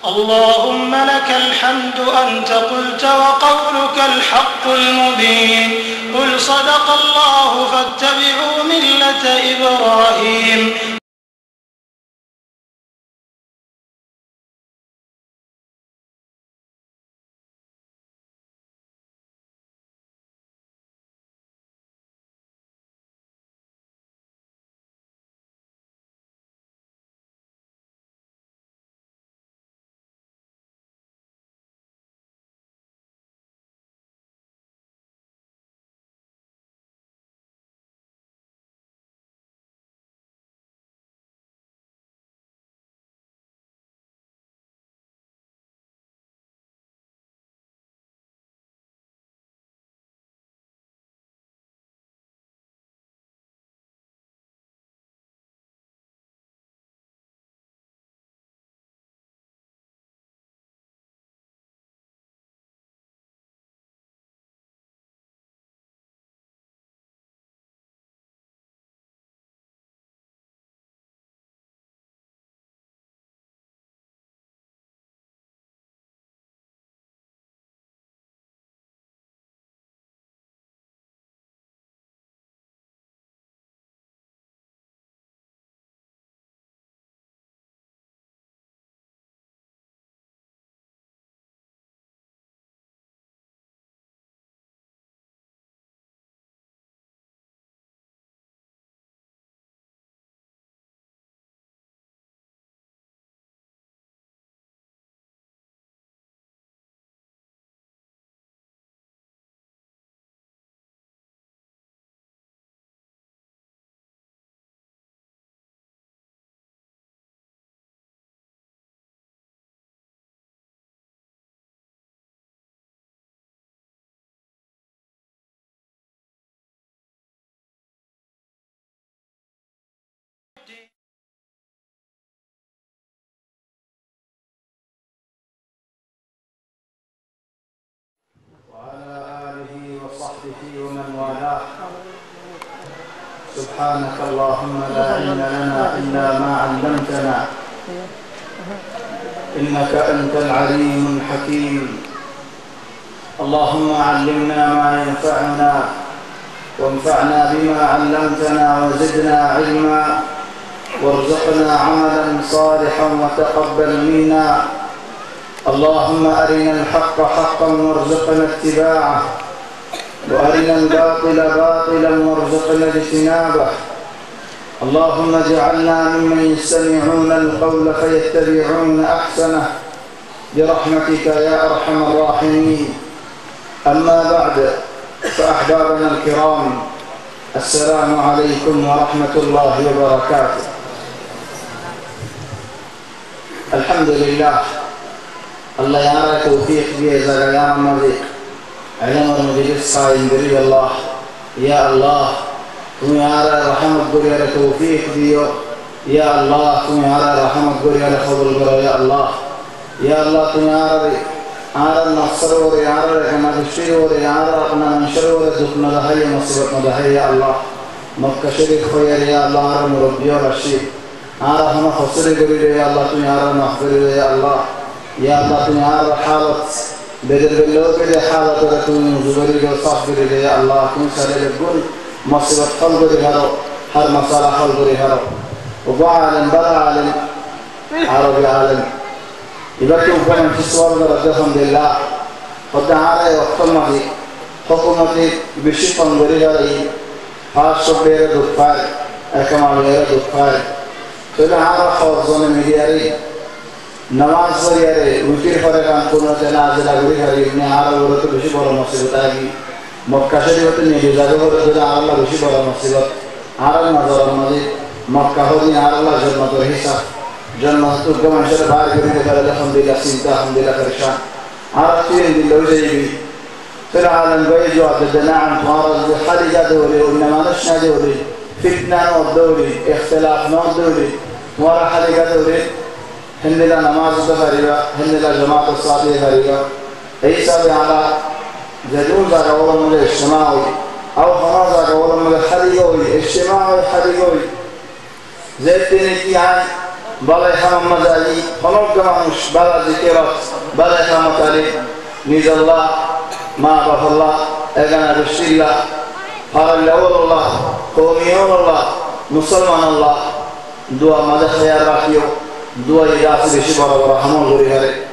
اللهم لك الحمد أنت قلت وقولك الحق المبين. قل صدق الله فاتبعوا ملة إبراهيم. وعلى آله وصحبه ومن والاه. سبحانك اللهم لا علم لنا إلا ما علمتنا إنك أنت العليم الحكيم. اللهم علمنا ما ينفعنا وانفعنا بما علمتنا وزدنا علما وارزقنا عملا صالحا وتقبل منا. اللهم أرنا الحق حقا وارزقنا اتباعه وأرنا الباطل باطلا وارزقنا اجتنابه. اللهم اجعلنا ممن يستمعون القول فيتبعون أحسنه برحمتك يا أرحم الراحمين. أما بعد، فأحبابنا الكرام، السلام عليكم ورحمة الله وبركاته. الحمد لله، الله يعطيك توفيق بيزا يا مالك علم المجلس صايم بري الله. يا الله تم يعطي رحمة بري توفيق بيو. يا الله تم يعطي رحمة بري فضل بري. يا الله يا الله تم يعطي النصر وريعطي كما تشير وريعطي أقنا من شر ورزقنا لهي مصيبتنا لهي. يا الله مكة شريف خير. يا الله عرم ربي ورشيد عرم خسر بري. يا الله تم يعطي مغفر. يا الله يا الله تنهار حالة بدل بالله بدل حالة ركون زبري وصحبري. يا الله كن سالي الجل مصيبة خلقري هرو هر مصالح خلقري هرو وبعالم بلا عالم عربي عالم يبكم فمن في السؤال ردهم لله قد عالي وقتمتي حكومتي بشيطان بريغري خاص بير دكفار كما غير دكفار فلا عارف خوزون ملياري नमाज पढ़ियारे उनके फरेकान कोनो जनाज़े लागरी हरी ने आरा वरत बेशी बड़ मुसीबत आगी मक्का शरीफ ने जागे वरत आरा बेशी बड़ मुसीबत आरा नजर मजे मक्का हो दी आरा जन्नत हिस्सा जन्नत तो गमन शर बाहर गिरी दे अल्हम्दुलिल्लाह सिंता अल्हम्दुलिल्लाह परेशान आरा तीन दिन लो जाएगी फिर आलम गए जो अब्द नाम तुम्हारा खाली जाते होले उन्नमा नशना दे होले फितना और दौरी इख्तिलाफ न दौरी तुम्हारा खाली जाते होले هنلا نماز تفريغا هنلا جماعة الصلاة فريغا عيسى بعلا جدول ذاك أولا من الاجتماعي أو خلاص ذاك أولا من الحريقوي اجتماعي حريقوي زي التنكي عن balay hamamad ali honogga manush bala zikirat balay hamat ali nizallah ma bafallah egana rushillah farallawallah qawmiyallah musulmanallah dua mada khayal rakhiyo dua idasi beshi bada bada hamon gori hare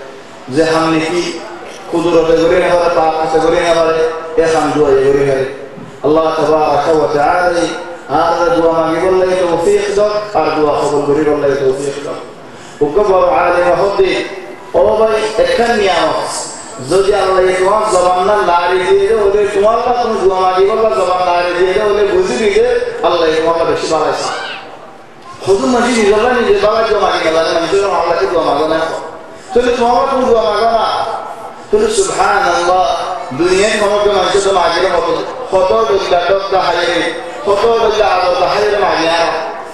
je hamne ki kudurate gori ne hare taaqate gori ne hare ehan dua gori hare Allah tabaraka wa ta'ala هذا دعاء ما يقول لي توفيق ده أرجو أخذ البرير ولا توفيق ده وكبر عالم هدي أو باي إكمل يامس زوجي الله يكون زماننا لاري ده وده توان لا تون دعاء ما يقول لا زمان لاري ده وده بوزي ده الله يكون لا بشي بالله سا خذوا مجيء الله نيجي بالله جو ما يقول الله نمشي الله كي دعاء ما قلنا تقول توان لا تون دعاء ما قلنا تقول سبحان الله دنيا كم كم أنشأ دعاء ما قلنا خطور بالله ده حيري خطوة بالله الضحية معنا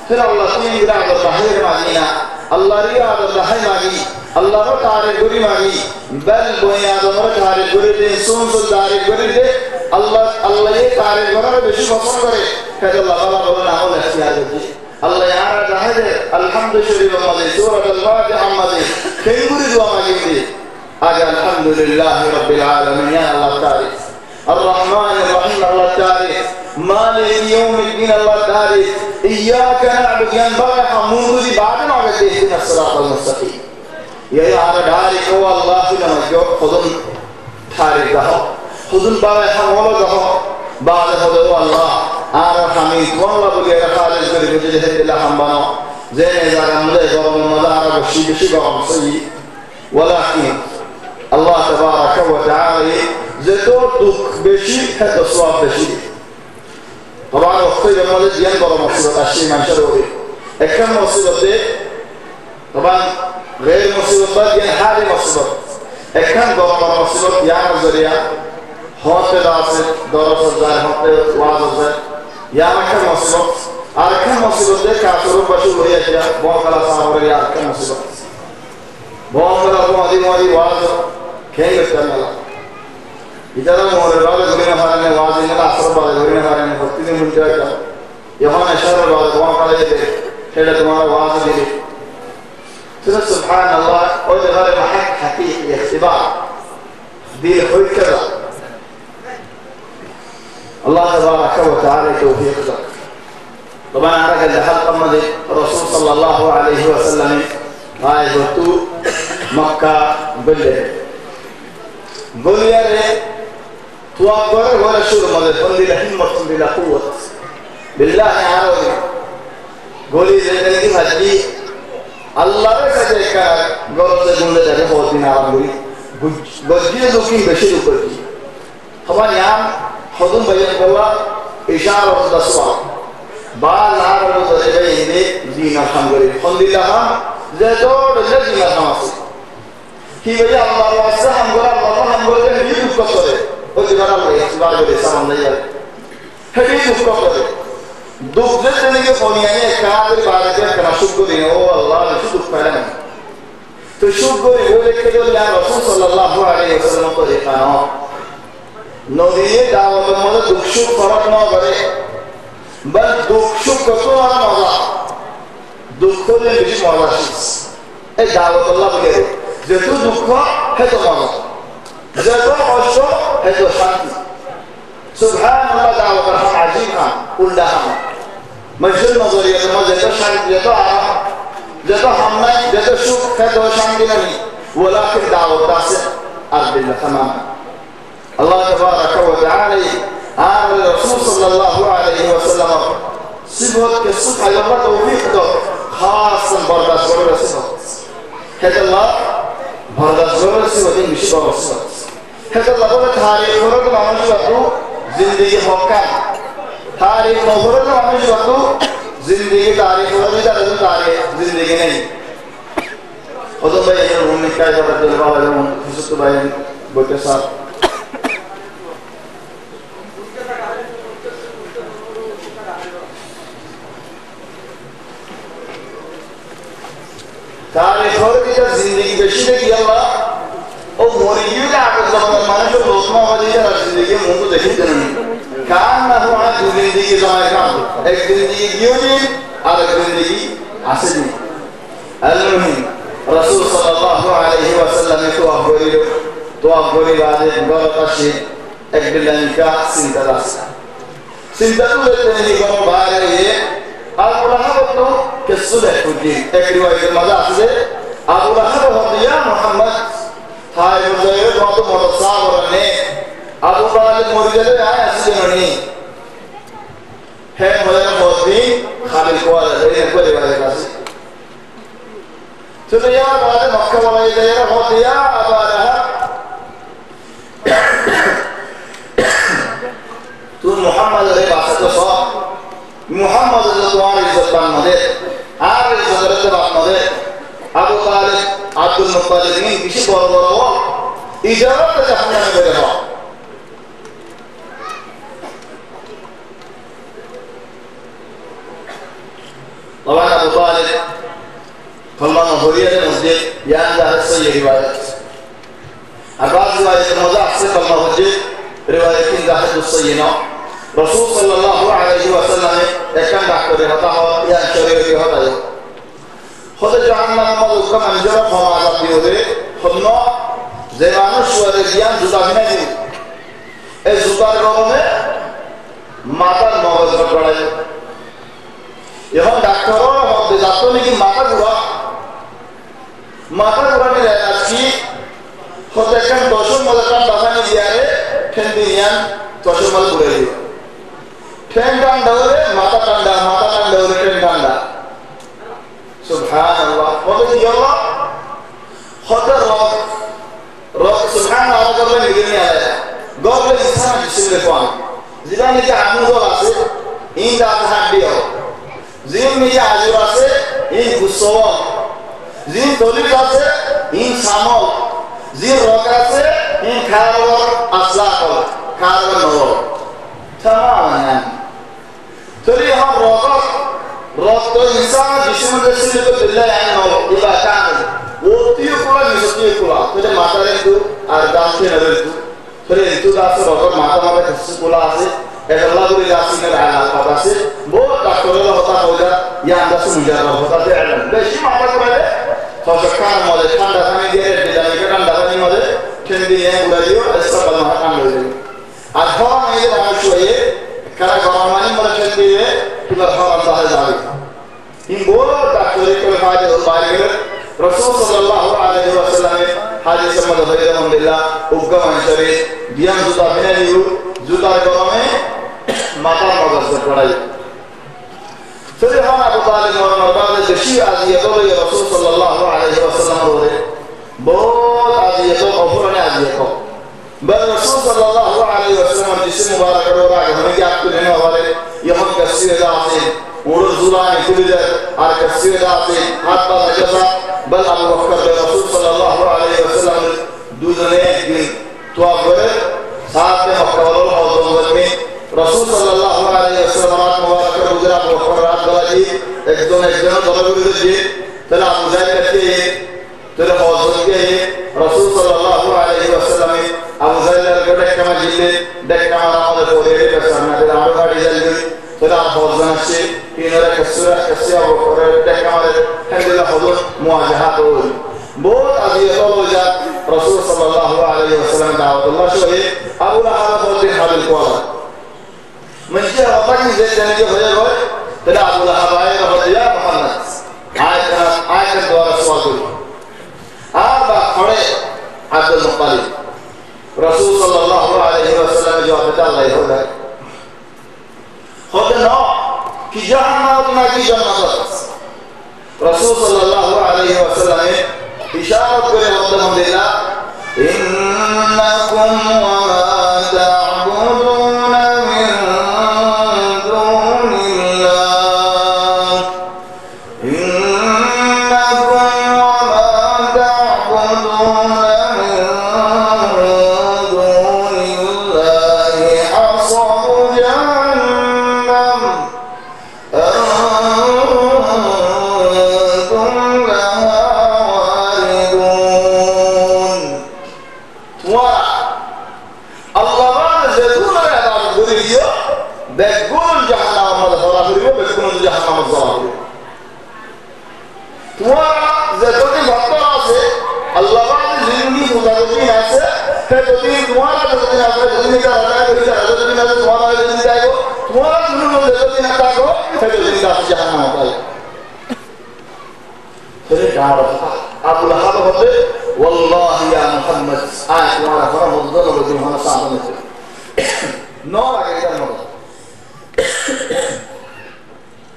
فلا الله سين بالله الضحية معنا الله رياض الضحية معي الله رتعر الجري معي بل بنياد مرتعر الجري دين سون صدار الجري دين الله يتعر الجري بشوف فصل كره كذا الله بلا بلا نقول اختيار دي الله يعرض هذا الحمد لله ومالي سورة الفاتحة مالي كي يريد وما يريد أجل الحمد لله رب العالمين يا الله تعالى الرحمن الرحيم الله تعالى مالك يوم الدين الله تعالى إياك نعبد ينبغي حمود دي بعد ما قد اهدنا الصراط المستقيم يا على دارك هو الله لما جو خذن تاريخ ده خذن بغي حمود ده بعد هذا الله أنا حميد والله بغير خالص غير بجده الله حمبنا زين إذا رمضة يقرب المدار بشي بقام سيء ولكن الله تبارك وتعالى زتور دك بشي هذا صواب بشي طبعا وقت المولد ينبغى مصيبة الشيء من شروره كم مصيبة طبعا غير مصيبة ينحالي مصيبة كم ضرر مصيبة يعني الزريعة هون تداسة درس الزر هون واز الزر يعني كم مصيبة على كم مصيبة كافرون بشر هي أشياء بوكلا صابر يا كم مصيبة بوكلا مودي واز كيف يستعمل إذا لم يكن هذا غرينا فارن واجين لا أسرع بعد غرينا فارن فتيني من جاك يهون شر بعد قوام قال يده هذا تمام واجين ترى سبحان الله وده غير محك حقيقي اختبار دي خوي كذا الله تبارك وتعالى توفيق لك طبعا أنا قد دخلت أمد الرسول صلى الله عليه وسلم غاية مكة بلده قل يا ري توقر ولا شو رمضان فندي لحين فندي لقوة بالله عارضي قولي زيدني هدي الله ركزك قرض جملة ده هو دين عربي بجي دوكين بشيء دوكي طبعا يام حضن بيان الله إشارة الدسوع بعد عرض ذلك دين الحمد لله فندي لها زيدور الذي ما خمسه كي بيا الله واسهم قرار الله هم قرار هيدوك كسره قلت قرار الله يحسبار جل سام نيال هيدوك كسره دوك زين نيجي فونياني كارد بارجة كنا شكر دين أو الله نشكر فلان تشكر يقول كده يا رسول صلى الله عليه وسلم طريقنا نوديه دعوة بموضوع دوك شك فرق ما بره بل دوك شك كسره ما مزا دوك كله بيش مزاشيس دعوة الله بكره যেটো দুঃখ হেতো মন যেটো কষ্ট হেতো শান্তি সুবহানাল্লাহ দাওয়াত রহমান আজিম খান উল্লাহ মজল নজরিয়া তোমা যেটো শান্তি যেটো আরাম যেটো হামনা যেটো সুখ হেতো শান্তি নাই ওয়ালাকিন দাওয়াত আছে আরবিল্লাহ tamam আল্লাহ তাবারাক ওয়া তাআলা আর রাসূল সাল্লাল্লাহু আলাইহি ওয়াসাল্লাম সিবত কে সুখ আল্লাহ তৌফিক দো খাস বরদাশত করে সিবত হেতো আল্লাহ برداشت کرنے سے وجہ مشی بابسط ہے تو لگو تاریخ فرق معاملہ وقتو زندگی حکم تاریخ فرق معاملہ وقتو زندگی تاریخ فرق میں جاتا تاریخ زندگی نہیں خودم بھائی یہ روم میں کیا جاتا دل والا روم حسد بھائی بوٹے صاحب تاریخ فرق کی زندگی بشیده کی اللہ او موریو کا عقل زمان مانا جو لوسما والی جا زندگی مونگو دیکھیں کنن کان نہ ہوا زندگی زمان کام ایک زندگی گیونی اور ایک زندگی حسدی المهم رسول صلى الله عليه وسلم توافري بعد غلطشي اقدلنك سنتلاس سنتلو لتنهي قرب عليه أبو لهب كالصلح الدين اكري وإذا مدى أبو لهب هو يا محمد هاي مزيد وانتو متصابرني أبو طالب مرجل آية سجنني هم مدى موتين خالي كوالا زين كولي والي كاسي سنيا بعد مكة ولا يدير هو يا أبو لهب تون محمد ري باسطه صح محمد رضوان الزبان مده আর হযরত আহমদে আবু তালিব আব্দুল মুত্তালিবিন বেশি বড় বড় ইজারাত জাহান্নামে বের হয় طبعا ابو طالب فلما هوريه المسجد يعني هذا الصحيح روايه أبعض رواية المضاعف صفة المهجد رواية ذاهد الصينة رسول صلى الله عليه وسلم يكن دكتور هذا يا شرير هذا خد جهنم ملوك من جرب هم عذاب بيوده خدنا زمانه شوال ديان جدا بنادي الزبار قومه ماتر موز بقرأي يهم دكتور هم بذاتو نيجي ماتر بقرأ नहीं रहना चाहिए خود کن دوشون مدرکان دفانی دیاره تندیان دوشون مدر بوده تندان دوره ماتا دوره تندان سبحان الله خود دیالله خود روح سبحان الله قبل نگیرنی آیا قبل انسان جسم رفان زیرانی که عمود آسه این داد هندیو زین میجا عجور آسه این گسوان زین تولید آسه این سامال زين روكاسه إن كارور أصلاحه كارور نور تماما يعني تري هم روكو إنسان جسم الرسول بالله يعني نور إذا كامل وطيو كلا نسطيو كلا تري ماتا رنتو أردام كي نرنتو تري انتو داسه روكو ماتا ماتا كسس كلا آسه الله بولي داسي نرعنا فباسه बहुत डॉक्टरों का होता होगा या अंदर से मुझे होता है ऐलन बेशी माता को है तो शक्कर मौले ठंडा खाने दिए दिलाने के ठंडा खाने मौले ठंडी है बुराइयों ऐसा बलमा काम ले लेंगे अथवा में ये बात शुये करा गवर्नमेंट मौले ठंडी है तो अथवा अंदर जाए इन बहुत डॉक्टरों को फायदे हो पाएंगे रसूल सल्लल्लाहु अलैहि वसल्लम हाजिर से मदद है अल्हम्दुलिल्लाह उग्गा मंशरी दियान जुता बिना लियो जुता गवर्नमेंट माता मदद से पढ़ाई فلهذا أبو طالب ومرضى الشيء عزيته لرسول صلى الله عليه وسلم روده بود عزيته أفرنا عزيته بل رسول صلى الله عليه وسلم جسم مبارك رواه هم يأكل لنا وله يوم كسير داخل ورد زلان كل ده على كسير داخل حتى نجسا بل أبو بكر رسول صلى الله عليه وسلم دوزنه توابر ساعة مكة والله में रसूल सल्लल्लाहु अलैहि वसल्लम रात मुबारक गुजरात और रात गवाजी एक दो दलगुरु जी तेरा मुजाहिद करते हैं तेरे हौसले के रसूल सल्लल्लाहु अलैहि वसल्लम अबू जहल के कमा जिले देख कमा रामद कोरे के सामने तेरा गाड़ी जल्दी तेरा हौसला से इनरे कसिया वो कोरे देख कमा हल्ला हौसला मुआजहात हो बहुत अजीब हो जा रसूल सल्लल्लाहु अलैहि वसल्लम दावत अल्लाह शोए अबू लहब बोलते हादिल कोला من جهة وطني زي الجنة ويقول تلعب لها بعيرة وضياء محمد عايشة دوار السواقل أربع فريق عبد المطلب رسول صلى الله عليه وسلم جواب الله يهودا خذ النوع في جهنم وطنى جنة رسول صلى الله عليه وسلم إشارة كل وطنهم لله إنكم وما تعبدون What? है तो दिन तुम्हारा तो दिन आपका दिन का होता है तो दिन का तुम्हारा दिन जाएगा तुम्हारा तुम लोग तो दिन आता को है तो दिन का जहां होता है फिर कहा अबू लहब होते वल्लाह या मोहम्मद आज तुम्हारा फरम दोनों को हमारा सामने से नौ आगे इधर नौ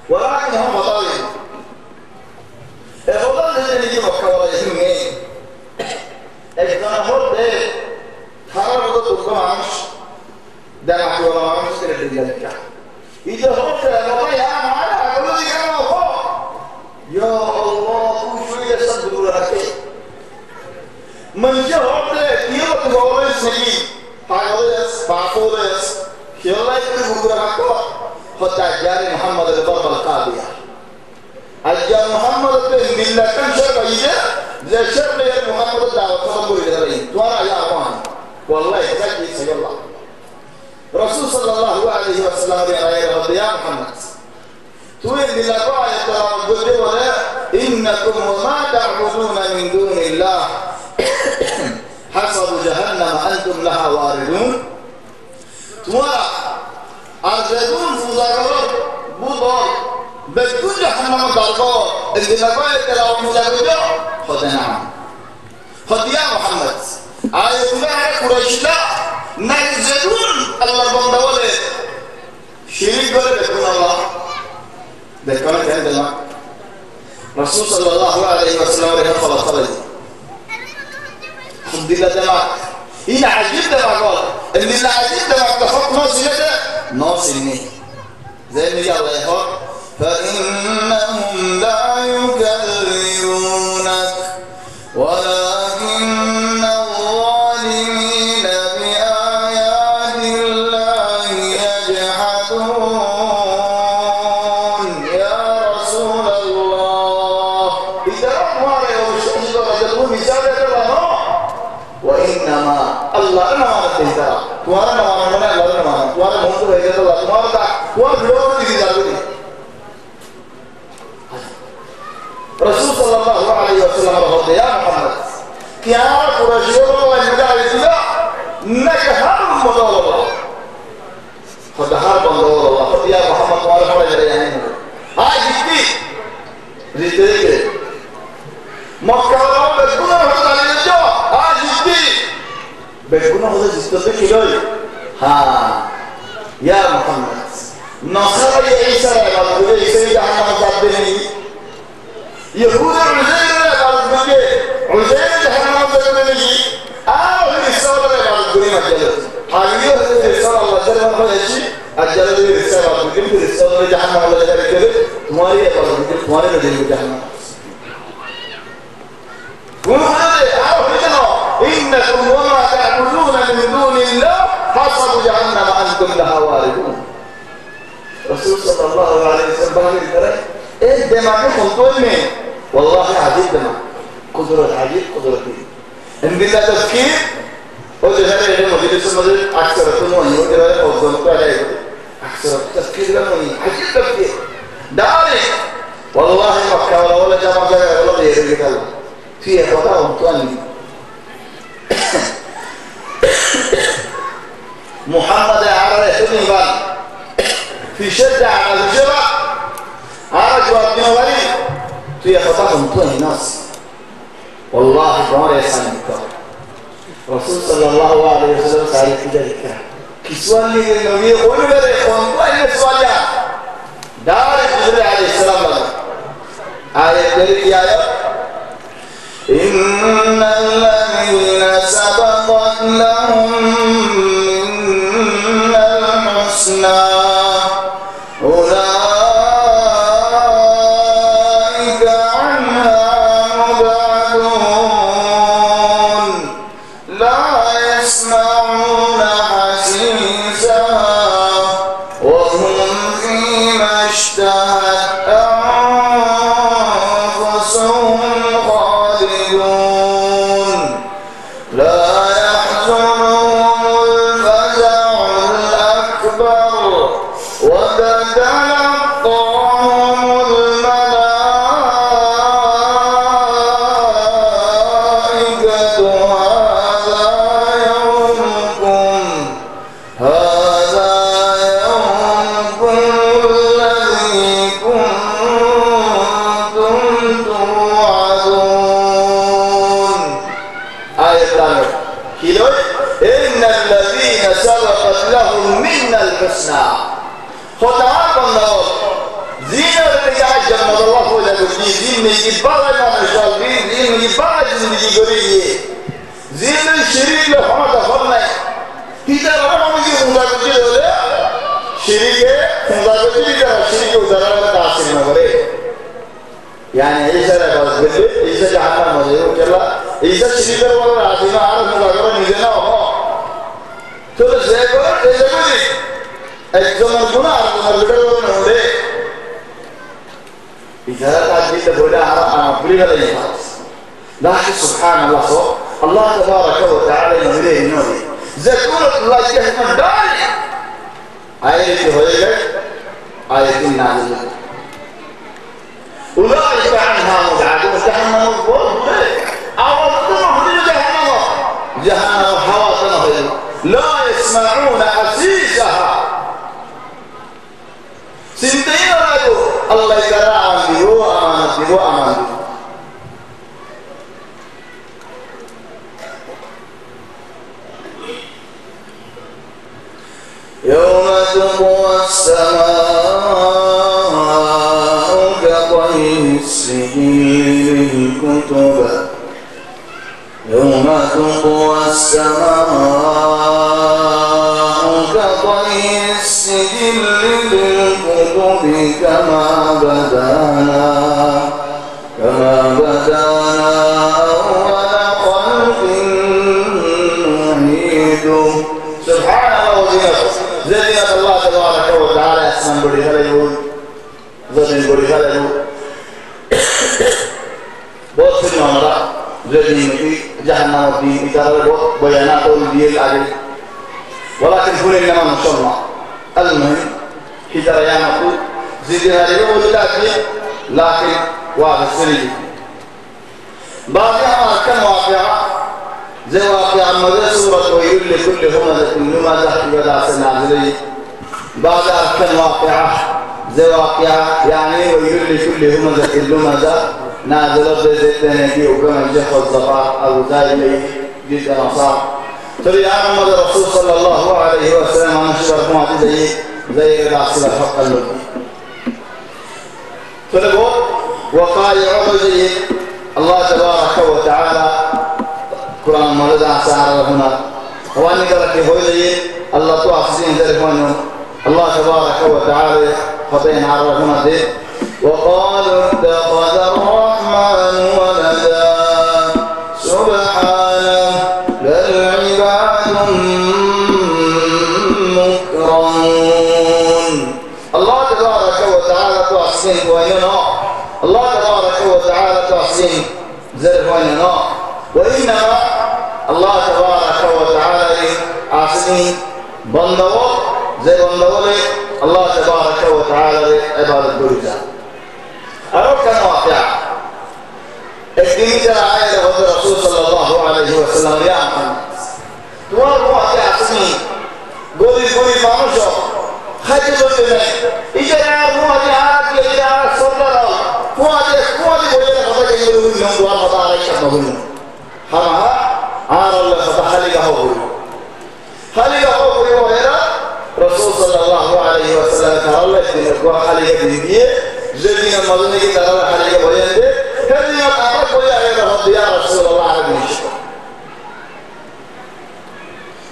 वलाकिन हम बताओ الوضع الذي يجب وكولا يسمي اجتنا هرده خرر وضع تبقى معمش دمع ولا معمش كده لذلك إذا هرده الوضع يا معنا أقول لك أنا وفوق يا الله كل شوية صدق لك من جاء هرده كيف تقول السجين فاقولس يلا يكتب بقولك حتى جاري محمد البرب القاضية أجا محمد بن ملة كم شرب يجي زي شرب يا محمد الدعوة تنبور يدري توانا يا أخوان والله تجي سيد الله رسول صلى الله عليه وسلم يا محمد توين للقاء يترى ولا إنكم وما تعبدون من دون الله حسب جهنم أنتم لها واردون توانا أرزدون فوزاقور بوضار بكل جهنم ضربه اللي لقاء يتلاو مزاجه خد نعم خد يا محمد آية الله قريش لا نجزدون الله بندوله شريك ولا بكون الله بكون كان الله رسول صلى الله عليه وسلم رحمه الله خلد خد الله دماغ إن عجيب دماغ اللي لا عجيب دماغ تفق ناصرني زي اللي الله يهور فإنهم لا يكذبونك ولكن الظالمين بآيات الله يجحدون يا رسول الله إذا أمر يوم الشمس ورجلون مثالة الله وإنما الله أنا ما نتهتها توانا ما نمنا الله ما توانا مهندو هيدا الله توانا بلوغ تجي رسول صلى الله عليه وسلم قال يا محمد كيا قرشيون والمدار الله نجهر مدار خدهار بندور الله خد يا محمد وعلى حول جريانه هاي جدي ريتك مكة بكونا هذا الجو هاي جدي بكونا هذا جدي كذا ها يا محمد نصر عيسى قال عيسى جهنم قادني يهود عزير قال بنجي عزير جهنم قادني هي السؤال اللي قال بني مجلس حاليا السؤال الله جل وعلا شيء أجل السؤال بنجي السؤال جهنم ولا ذلك तुम्हारी قال بنجي तुम्हारे नजर में जहन्नम إنكم وما تعبدون من دون الله حصب جهنم أنتم لها واردون رسول صلى الله عليه وسلم قال إيه دماغكم طول من والله عجيب دماغ قدرة عجيب قدرتي إن بالله تفكير وجهنا إلى مجلس المجلس أكثر تنوي وإلى أفضل عليه أكثر تفكير لمني عجيب تفكير داري والله مكة ولا جامع ولا غير كذا فيها وضع متواني محمد عرى سنيبان في شدة على الجبع عرى جواب نوالي فيها وضع متواني ناس والله دار يسانك رسول صلى الله عليه وسلم سألت ذلك كسوان لي النبي قول بره قوانقوا إن سواليا دار جبريل عليه السلام آية ذلك يا إن الذين سبقت لهم منا الحسنى أولئك عنها مبعدون لا يسمعون حسيسها وهم فيما اشتهت أنفسهم خالدون كيلو إن الذين سبقت لهم منا الحسنى خطعاكم نور زينة الرجاء جمد الله ولا تجي زين يبغى ما نشالبين زين يبغى زين يجوري زين الشريك لحما تفرنا كذا ربما يجي مدرج ولا شريك مدرج كذا شريك ودرجة تاسين ما بره يعني إيش هذا بس بده إيش جهنم مزيد كلا إيش شريك ولا راسين عارف مدرج نيجنا هو تو زيكو الزمن كنا عارف مدرج ولا نودي إذا كان جيت بولا أنا بريء لا يفاز لكن سبحان الله صو الله تبارك وتعالى يمريه نوري ذكر الله جهنم داري آية هوية آية نازلة أولئك عنها مبعدون جهنم مبعدون أول تروح جهنم حواطنها لا يسمعون حسيسها سنتين راجو الله يكرم بيو أمان يوم تطوى السماء كطي السجل للكتب يوم تطوى السماء كطي السجل للكتب كما بدانا أول خلق نعيده سبحان الله وزينته زينة الله تبارك وتعالى اسمان بڑی خلقون زمین بڑی خلقون بہت سے نمرہ زينة جهنم الدين إتارة بيانات الدين الأجل ولكن كل إنما ما شاء الله المهم حجر يامكو زيدها اليوم لكن واضح سريج بعدها كم واقعة زي واقعة مدى سورة ويل لكل همزة لمزة ولا سنعزلي بعدها كم واقعة زي واقعة يعني ويل لكل همزة لمزة نازلت بزيتين في وكما الجح والزفار أو زايلي جزء نصار تري محمد الرسول صلى الله عليه وسلم عن شبه معجزة زي العصر الحق اللغة فلقوا وقائع زي الله تبارك وتعالى قرآن مرضى سعر هنا وأن قرأت هو زي الله توافزين ذلك الله تبارك وتعالى خطين عرض هنا دي وقالوا اتخذ الرحمن ولدا سبحانه بل عباد مكرمون الله تبارك وتعالى تحسين وينا الله تبارك وتعالى تحسين زر وينا وإنما الله تبارك وتعالى عاصمين بندوه زي بندوه الله تبارك وتعالى عباد الدرجة أردت أن أوقع الدين جرى عائلة الرسول صلى الله عليه وسلم يا محمد توار واقع اسمي قولي مانوشو خجلوا لنا إجراء مواجهات إجراء صدر مواجه قولي لك يقولون يوم دوار مطارك شبهون همها عار الله فتحلقه قولي وغيره رسول صلى الله عليه وسلم قال الله يدينك وحلقه بنبيه زدين المظنة ترى حلقه وينده كذي أمرك ويا يا رسول الله عليه وسلم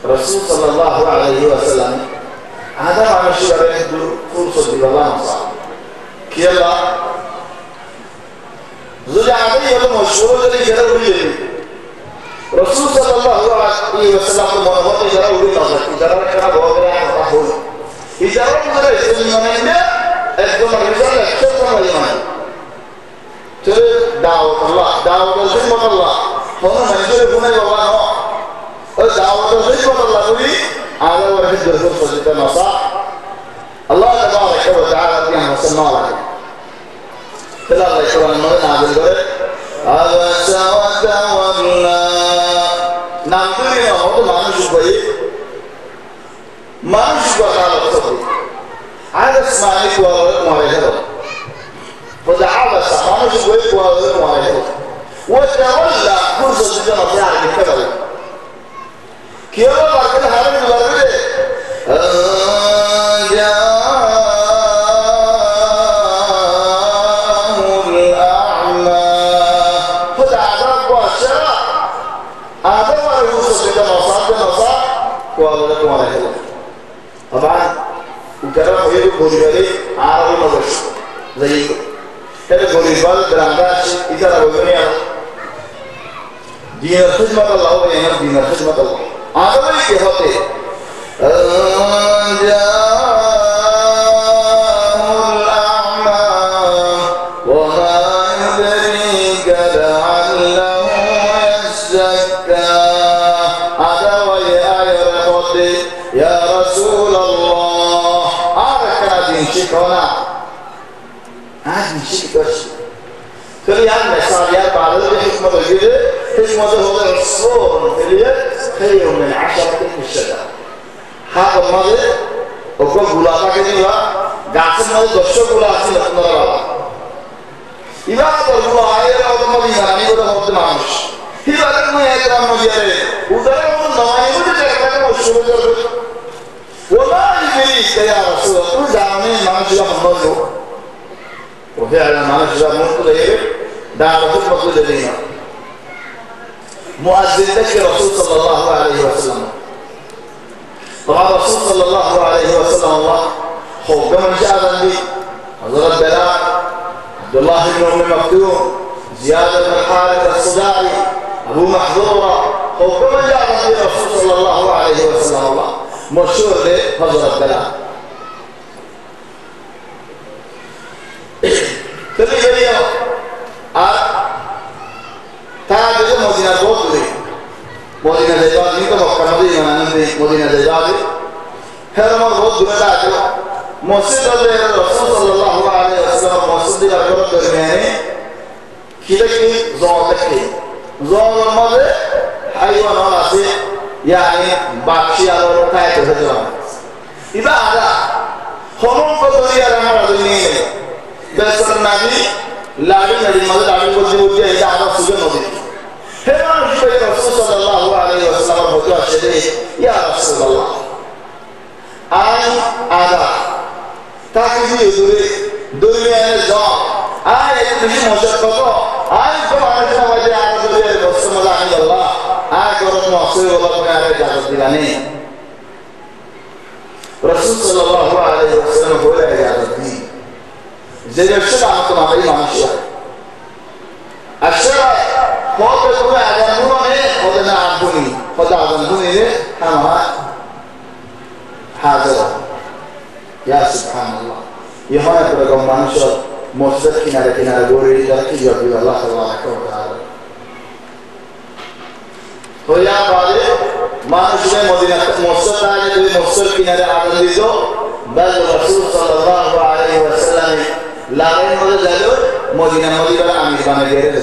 رسول صلى الله عليه وسلم هذا ما مشي عليه فرصة بالله مصاب كيلا زوجة عادية ولا مشهورة اللي جرى رسول صلى الله عليه وسلم منظر جرى ولي نظر جرى كنا بوابرة حفظه إذا رأى رجل من عنده الدم الرجال شكرا لمن ترى دعوة الله هنا منزل هنا يوانه دعوة الله نري على ورد الرسول صلى الله عليه وسلم الله تبارك وتعالى فيها وصلنا عليه تلا الله يشكر المرنا بالبرد عبس وتولى نعمدنا هو ما نشوفه على الصبر هذا اسمعني ومعرفة فدعبس ما نشوفه ومعرفة وتولى فرصة الجنة يعني كذا কেউ বারকে হারে বারবে طبعا وكلام غير بوليفالي عربي مدرس زي هذا بوليفال برانداش إذا ربنا دين الخدمة الله وين دين الخدمة الله عربي كهذا جاءه الأعمى وما يدريك لعله يزكى هذا ويا يا رسول الله أركنا دين شكونا دين شكوش كل يوم مثال يا بعض الحكمة الجديدة حكمة هو الصور في اليد خير من 10 في الشجرة هذا الماضي وكم غلاما كذا قاسم الماضي 10 غلاما نقدر إذا هذا الغلاما هذا الماضي يعني هذا هو الدماغش هذا ما يكرم مجيء وده هو النوعي وده كذا مشهور وما يدريك يا رسول الله كل زمان ما نشوف منه وفعلا ما نشوف منه غير دعوة مقبولة لنا مؤذن ذكر رسول صلى الله عليه وسلم طبعا رسول صلى الله عليه وسلم الله خوف من جاء ذنبي حضرت بلال عبد الله بن أم مكتوم زياد بن الحارث الصداعي أبو محظورة خوف من جاء ذنبي رسول صلى الله عليه وسلم الله مشهور له حضرت بلال كذي كذي تاج مدينة بوتري مدينة زيباد نيكو مكة مدينة مدينة زيباد هرم بوتري تاجو مسجد الرسول صلى الله عليه وسلم مسجد الرسول كذا كي زون ماذا حيوان راسي يعني باكشي على روتاي تهجران إذا هذا خنوم بدوري على ما بدوني بس النبي لابد نجد ماذا لابد بدي إذا هذا سجن نودي هنا نشوف الرسول صلى الله عليه وسلم بقول شيء يا رسول الله أنا هذا تاكيد دوري أنا زان أنا يكفي مشكلة أنا كمان أنا وجه أنا دوري الرسول الله عليه الله أنا كمان مصير والله ما أعرف جالس دلاني رسول صلى الله عليه وسلم هو اللي جالس دي زي الشرع ما بين ماشية الشرع هو بيقول هذا نور نه هذا نعبوني هذا عبوني نه هم هذا يا سبحان الله يهاي برغم مانشة مصدر كنا غوري جاكي جابي الله تبارك وتعالى तो यहाँ बारे मानुष में मौसम आए तो मौसम किनारे आनंद दो बल रसूल सल्लल्लाहु अलैहि वसल्लम लाइन में जालो मदीना मदीना आमिर बने गए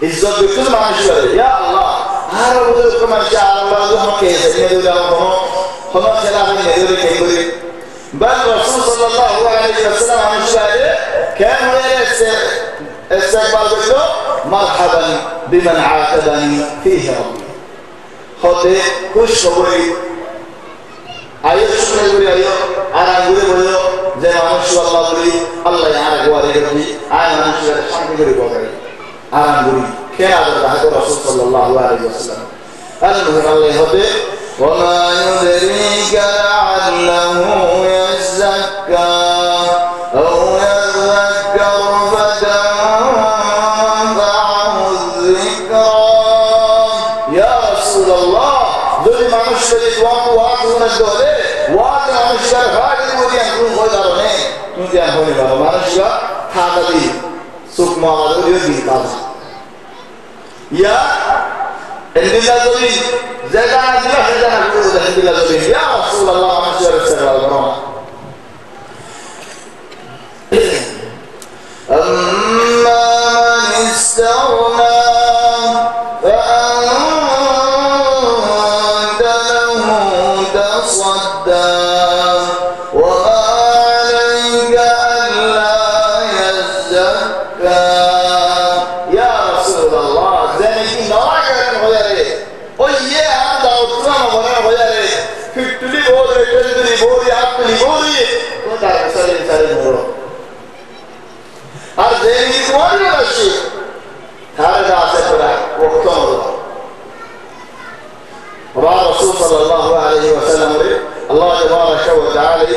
इज्जत बिल्कुल मानुष करे या अल्लाह हर वो तो मर्जा अल्लाह जो हम कैसे ने दो हम खिलाफ में दो के बोले बल रसूल सल्लल्लाहु अलैहि वसल्लम मानुष आए क्या हुए استقبال بلو مرحبا بمن عاتبني فيه ربي خذ خوش خبري ايو شكر غوري ايو انا غوري بولو زي ما شاء الله غوري الله يعرف غوري ربي انا ما شاء الله شكر غوري بولو انا غوري كان هذا الرسول صلى الله عليه وسلم المهم الله يهدي وما يدريك لعله يزكى او يذكر يا رسول الله أما من استغنى فأنت له تصدى وما عليك ألا يزكى يا رسول الله زين نراك من غيره وياه عليه وسلم الله تبارك وتعالى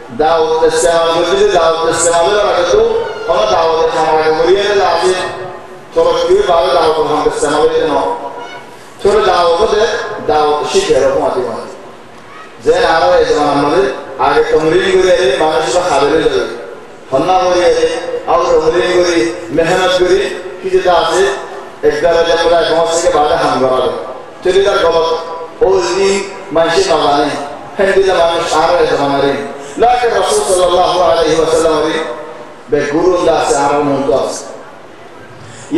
دعوة السماء المجد دعوة السماء لرجته هم دعوة السماء المريض العظيم تركيه بعد دعوة هم السماء لنا ترى دعوة شيء رقم أتيما زين عربي زمان ماذا आगे तमरीन गुरी मानुष का खाबले लगे फन्ना गुरी और तमरीन गुरी मेहनत गुरी कि जितना आसे एक दारा जब मुला कौन से के बाद हम करा दो चली दार गलत और दिन मानसी मागाने हिंदी मानुष आरे ज़माने लाके रसूल सल्लल्लाहु अलैहि वसल्लम री बेगुरु दास आरे मुंताज़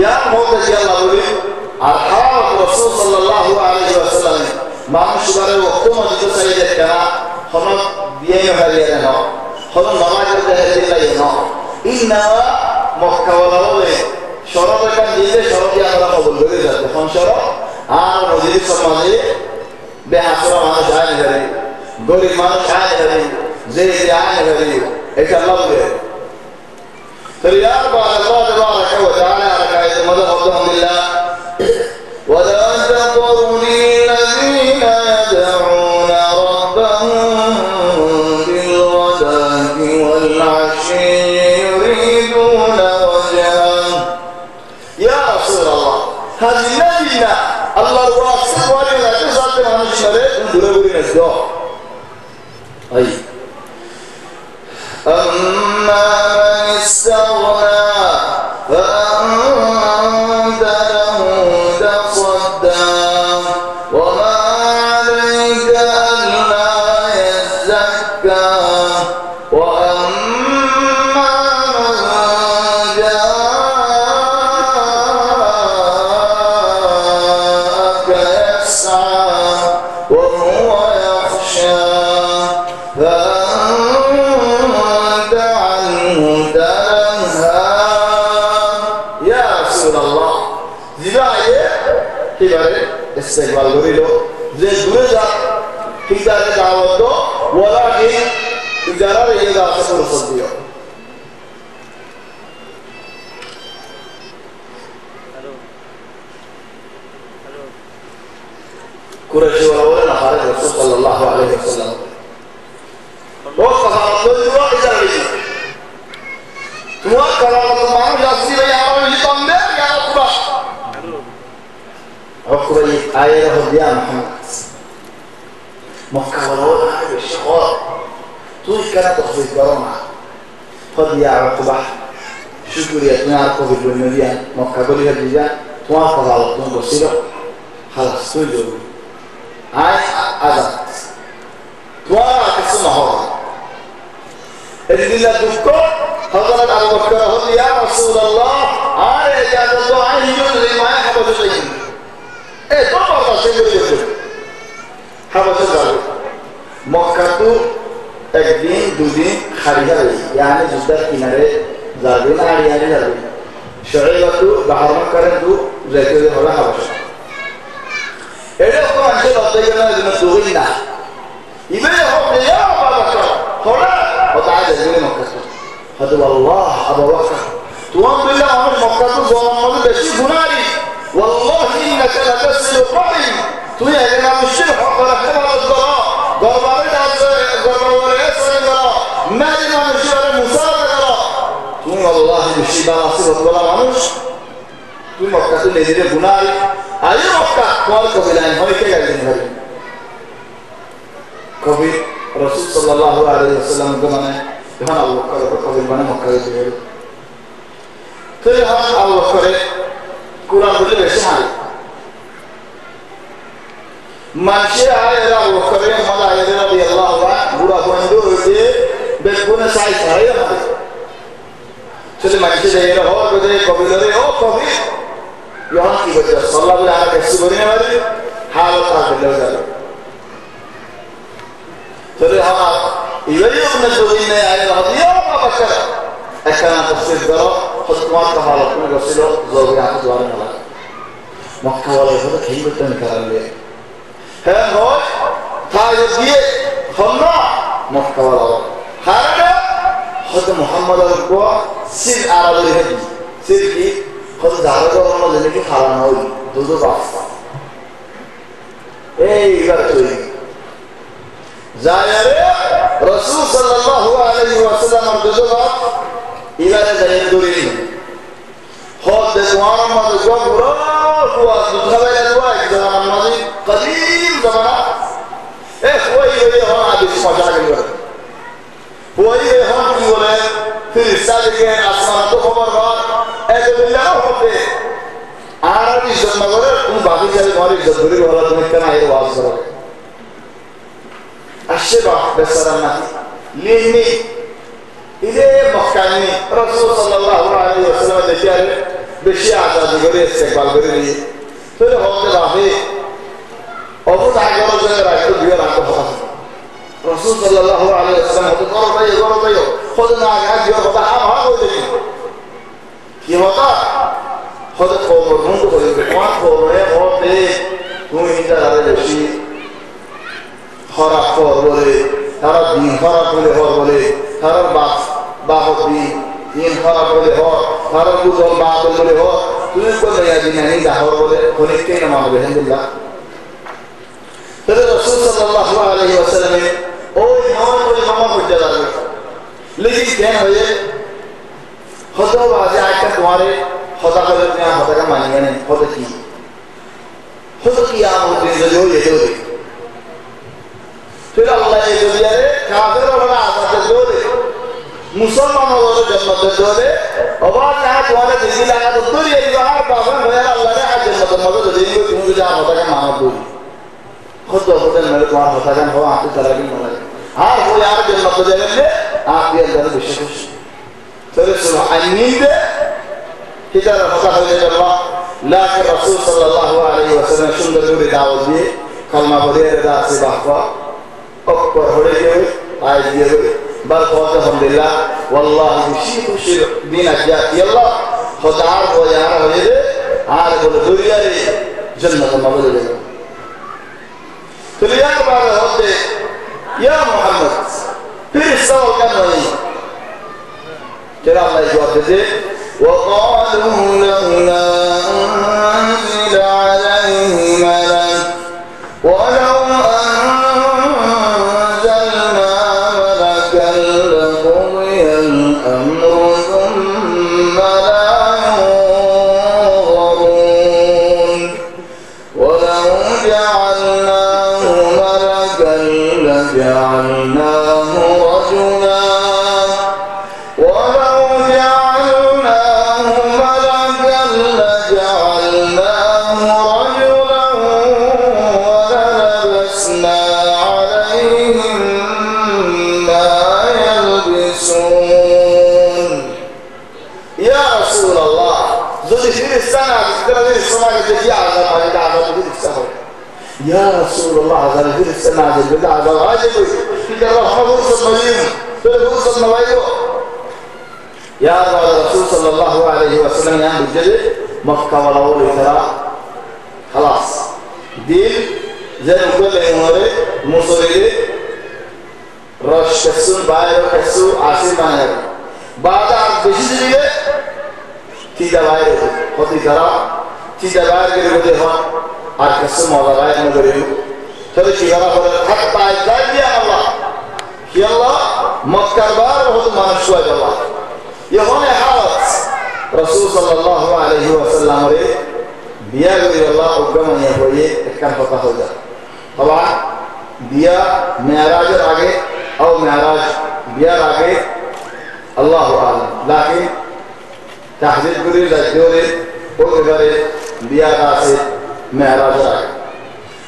या मोहब्बत या लावली आहार रसूल सल्लल्लाहु अलैहि वसल्लम मानुष बारे वक्त मस्जिद से ये कहना हम ये हरियाणा ना हम नमाज करते हैं दिन लाये ना इन नवा मक्कावाला वाले शरत का जिले शरत या हमारा कबूल करे जाते हैं हम शरत आर मस्जिद समाजे बेहसरा मानुष आए नहीं गरीब मानुष आए नहीं ज़ेज़ आए नहीं एक अल्लाह है तो यार बात अल्लाह तबारक व तआला रकायत मदद अल्हम्दुलिल्लाह वला तक़ुनी الذين يدعون ربهم بالغداة والعشي يريدون وجهه يا رسول الله هذه المدينة الله الواسع ولنا تزال عن الشريط ندور نسدو أي أما من استغنى فأنت له تصدى وما عليك ألا يزكى وأما من جاءك يسعى وهو يخشى فأنت عنه تنهى يا رسول الله زباية كبيرة استقبال غريلو زي غريزا كيدار دعوتو ولكن إدارة يدا سفر صديو قريش ولا نخارج الرسول صلى الله عليه وسلم وقف على الضجرة إذا رجل توكل على الله يصير يا رجل تنبه يا أكبر عقبة آية يا محمد مكة ولا الشقاء طول كانت تخفي كرامة خذ يا عقبة شكر يا تنا عقبة بالمدينة مكة بلي الرجال توقف على الطن بصيرة خلاص تجوا هاي أذى توقف اسمه هذا اللي لا تذكر حضرت أبو بكر قال يا رسول الله هاي يا الله عين يجوز ما يحب شيء إيه طبعا شيء يجوز حب شيء مكة تو একদিন দুদিন খারিজা হয়েছে يعني جدار কিনারে যাবে না আড়িয়ারে যাবে শরীয়তু বাহারম করে দু যেতে হলো হাবশা এটা তো আসলে অধ্যয়নের জন্য দুই না ইবে হবে ইয়া বাবা হলো وتعالى زين مكة هذا والله أبو بكر توان بالله عمر مكة زمان بشي بناري والله إنك لتصل الرحم تويا لنا مشير حق رحمة الضراء ضرباري ضرباري الضراء ما لنا مشير المساعدة توان والله مشي بناصر الضراء عنوش توي مكة نزيل بناري أي مكة توان قبلين هاي كي يجين هاي قبل رسول صلى الله عليه وسلم كمان يهان أبو بكر قبل بنا مكة يجيله تيهان أبو بكر قرآن بلي بشهاد ماشي على أبو بكر ماذا يدري رضي الله عنه بورا بندور ده بكون سعيد هاي هذا شو ماشي ده يره هو بده قبل ده هو قبل يهان كي بده صلى الله عليه وسلم هذا حالة هذا ده ترى هذا يبين الدين على الأرض يا أبا بكر أكان تفسير درا خطوات كهالة من رسول زوجة دوار الله مكة ولا يفوت كيف تنكر له هم هو تاجديه خلنا مكة ولا هذا خد محمد القوا سير عربي هدي سير كي خد دارجة ولا زنيك خالنا هوي دودو باستا إيه يقطعي জায়ারে রাসূল সাল্লাল্লাহু আলাইহি ওয়াসাল্লাম দুজবাত ইলারে জায়ের দরিন হদ দেওয়ার মধ্যে গবরা হুয়া দুখাবে দুয়া জামান মাঝি কদিম জামানা ওই হন আদিস মজা গেল ওই হন কি বলে ফির সাদিকে আসমান তো খবর হয় এদবিল্লাহ হবে আর ইজ্জত না করে তুমি বাকি যাবে তোমার ইজ্জত ধরে বলা তুমি কেন এর ওয়াজ করো আশবা বেসারা না লিনি ইদে মক্কানি রাসূল সাল্লাল্লাহু আলাইহি ওয়াসাল্লাম দেখিয়ারে বেশি আজাদি করে ইস্তেকবাল করে দিয়ে তোরে হতে রাহে অবুত আগর যে রাখতো দিয়ে রাখতো রাসূল সাল্লাল্লাহু আলাইহি ওয়াসাল্লাম হতে করো ভাই খোদ না আগে দিয়ে কথা হা হয়ে যাবে কি হতা খোদ খবর বন্ধ করে কোন খবরে হতে তুমি ইন্টারে বেশি খারাপ খবর বলে তারা দিন খারাপ বলে হর বলে তারা বাহতি দিন খারাপ বলে হর তারা দুজন বাদ বলে হর তুমি কোন দিন নেই দাহর বলে অনেককে নাম হবে আলহামদুলিল্লাহ তাহলে রাসূল সাল্লাল্লাহু আলাইহি ওয়াসাল্লাম ওই মামা হয়ে যাবে लेकिन क्या है खुदा बाजे आके तुम्हारे खुदा का लेते हैं खुदा का मानेंगे नहीं खुदा की आम होती है जो ये जो दे फिर अल्लाह ये जो दिया रे काफिर वाला आदत जो दे मुसलमान वाला जन्नत जो दे और बात यहाँ तुम्हारे दिल लगा तो दूर ये बाहर काफिर होया अल्लाह ने आज जन्नत मदद देंगे तुम जो जा खुदा का मानो दूर खुदा मेरे तुम्हारा खुदा का हो आते तरह की मदद हाँ वो यार जन्नत जाएंगे आप ये अंदर विश्वास तेरे सुनो अन्नीद किधर होता है अल्लाह लाके रसूल सल्लल्लाहु अलैहि वसल्लम सुंदर जोड़ी दावत दिए कलमा पढ़े रदा से बापा ऊपर होड़े के आज दिए बल बहुत अल्हम्दुलिल्लाह वल्लाह खुशी दिन अजाती अल्लाह खुदा वो यार हो जे आर बोले दुनिया रे जन्नत में बोले दे तो यार बात होते या मोहम्मद फिर सवाल करना नहीं तेरा अल्लाह जवाब दे وقالوا لولا أنزل عليه ملك ولو أنزلنا ملكا لقضي الأمر ثم لا ينظرون ولو جعلناه ملكا لجعلناه رجلا ولو جعلناه ملكا لجعلناه رجلا وللبسنا عليهم ما يلبسون يا رسول الله زوجي في السنة تقدر السماء تجي على ما يدعى يا رسول الله هذا في السنة البدع هذا عاجب إذا رحمه فرصة مليم فرصة نوايو يا رسول صلى الله عليه وسلم يا بجد مكة ولا أول ترى خلاص دين زي ما قلت لهم مصوري رش كسر باير كسر عاصم باير بعد بجد تيجا باير خدي ترى تيجا باير كده بدي هون আর কিছু মজা রায় নগরে তাহলে শিহারা বলে হাত্তা ইজাদিয়া আল্লাহ কি আল্লাহ মক্কার বার হত মানুষ হয়ে গেল ইহনে হালত রাসূল সাল্লাল্লাহু আলাইহি ওয়াসাল্লাম রে বিয়া করে আল্লাহ উগমনিয়া হয়ে একখান কথা হয়ে যায় তবে বিয়া মেরাজের আগে ও মেরাজ বিয়ার আগে আল্লাহু আলাম লাকিন তাহজিদ করে যাজরে ওই ঘরে বিয়া আছে मेहराज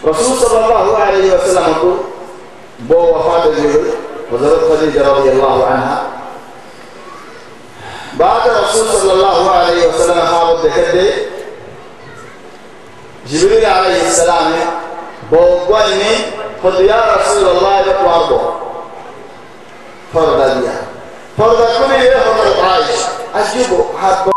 रसूल सल्लल्लाहु अलैहि वसल्लम को बो वफात हुई हज़रत खदीजा रज़ियल्लाहु अन्हा बाद रसूल सल्लल्लाहु अलैहि वसल्लम हालत देखे दे जिब्रील अलैहि सलाम ने बो गोइने खुद या रसूल अल्लाह के पार दो फरदा दिया फरदा को ये हज़रत आयशा अजीब हाथ